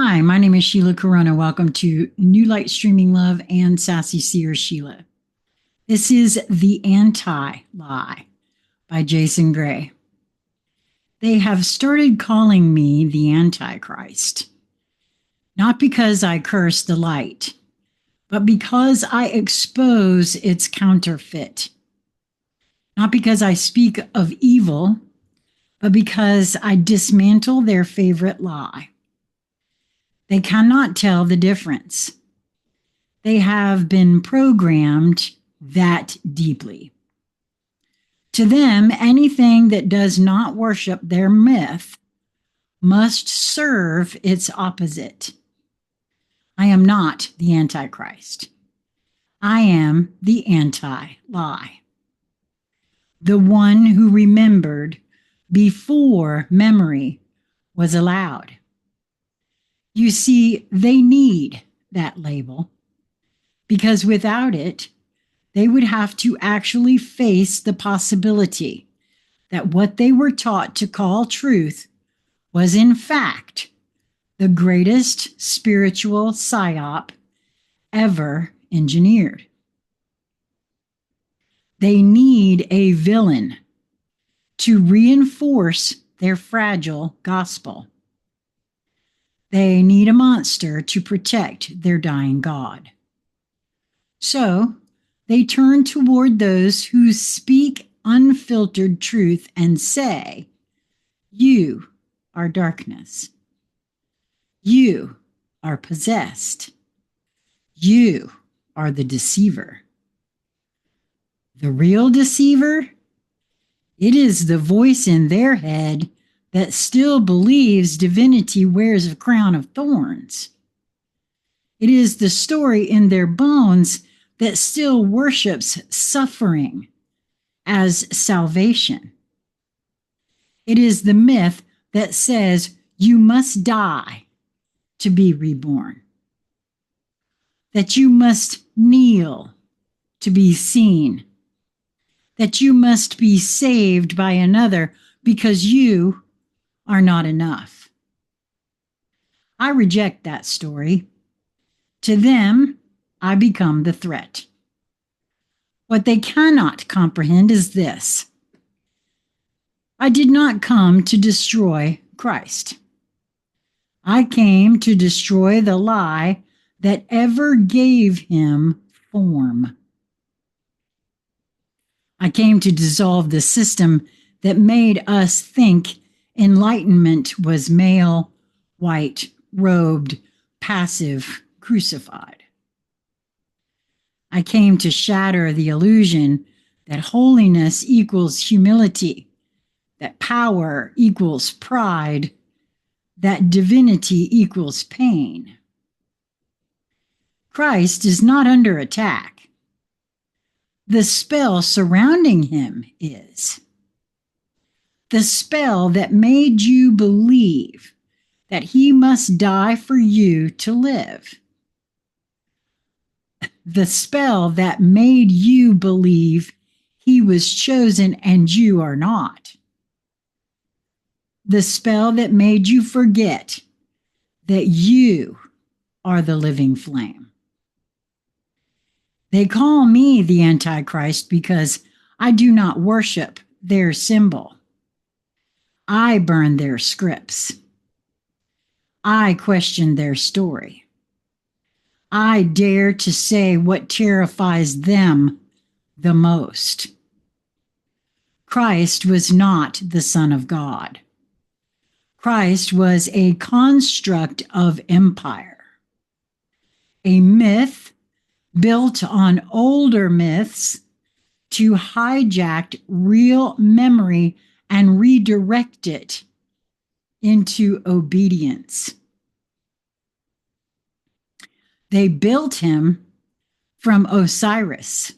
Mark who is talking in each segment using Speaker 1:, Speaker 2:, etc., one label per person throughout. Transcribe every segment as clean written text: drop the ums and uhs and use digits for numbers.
Speaker 1: Hi, my name is Sheila Karuna. Welcome to New Light Streaming Love and Sassy Seer Sheila. This is The Anti-Lie by Jason Gray. They have started calling me the Antichrist, not because I curse the light, but because I expose its counterfeit. Not because I speak of evil, but because I dismantle their favorite lie. They cannot tell the difference. They have been programmed that deeply. To them, anything that does not worship their myth must serve its opposite. I am not the Antichrist. I am the anti-lie. The one who remembered before memory was allowed. You see, they need that label, because without it, they would have to actually face the possibility that what they were taught to call truth was in fact the greatest spiritual psyop ever engineered. They need a villain to reinforce their fragile gospel. They need a monster to protect their dying God. So they turn toward those who speak unfiltered truth and say, "You are darkness. You are possessed. You are the deceiver." The real deceiver? It is the voice in their head that still believes divinity wears a crown of thorns. It is the story in their bones that still worships suffering as salvation. It is the myth that says you must die to be reborn, that you must kneel to be seen, that you must be saved by another because you are not enough. I reject that story. To them, I become the threat. What they cannot comprehend is this: I did not come to destroy Christ. I came to destroy the lie that ever gave him form. I came to dissolve the system that made us think enlightenment was male, white, robed, passive, crucified. I came to shatter the illusion that holiness equals humility, that power equals pride, that divinity equals pain. Christ is not under attack. The spell surrounding him is. The spell that made you believe that he must die for you to live. The spell that made you believe he was chosen and you are not. The spell that made you forget that you are the living flame. They call me the Antichrist because I do not worship their symbol. I burn their scripts. I question their story. I dare to say what terrifies them the most. Christ was not the Son of God. Christ was a construct of empire, a myth built on older myths to hijack real memory and redirect it into obedience. They built him from Osiris.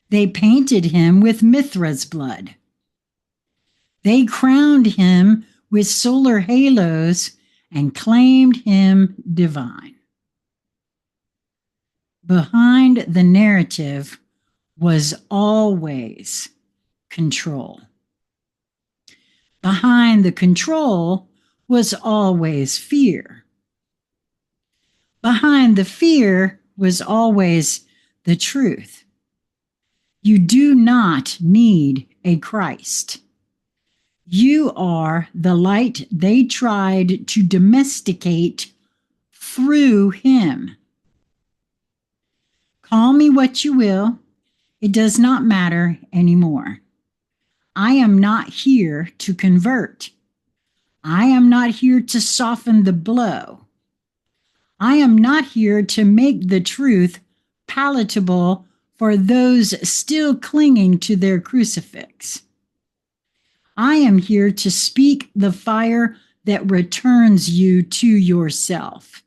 Speaker 1: They painted him with Mithra's blood. They crowned him with solar halos and claimed him divine. Behind the narrative was always control. Behind the control was always fear. Behind the fear was always the truth. You do not need a Christ. You are the light they tried to domesticate through him. Call me what you will, it does not matter anymore. I am not here to convert. I am not here to soften the blow. I am not here to make the truth palatable for those still clinging to their crucifix. I am here to speak the fire that returns you to yourself.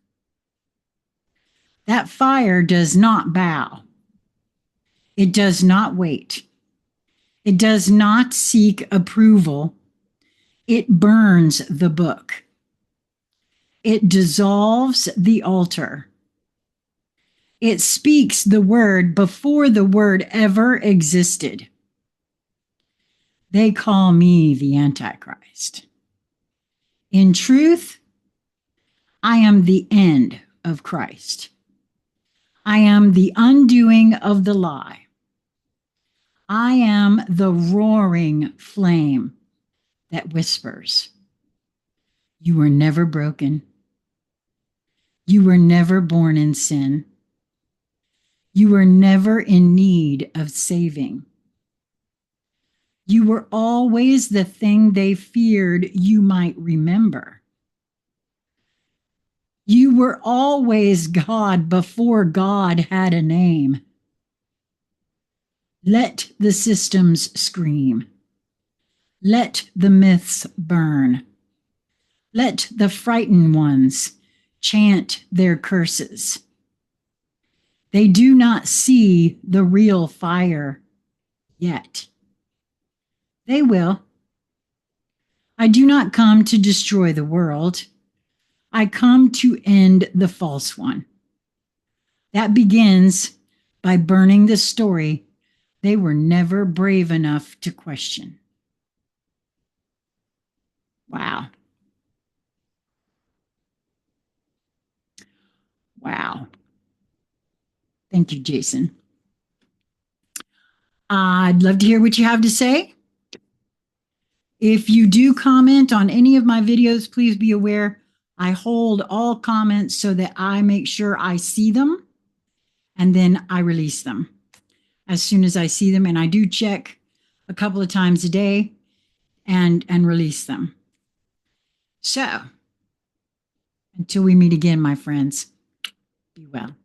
Speaker 1: That fire does not bow. It does not wait. It does not seek approval. It burns the book. It dissolves the altar. It speaks the word before the word ever existed. They call me the Antichrist. In truth, I am the end of Christ. I am the undoing of the lie. I am the roaring flame that whispers, you were never broken. You were never born in sin. You were never in need of saving. You were always the thing they feared you might remember. You were always God before God had a name. Let the systems scream. Let the myths burn. Let the frightened ones chant their curses. They do not see the real fire yet. They will. I do not come to destroy the world. I come to end the false one. That begins by burning the story they were never brave enough to question. Wow. Wow. Thank you, Jason. I'd love to hear what you have to say. If you do comment on any of my videos, please be aware I hold all comments so that I make sure I see them and then I release them as soon as I see them. And I do check a couple of times a day and release them. So until we meet again, my friends, be well.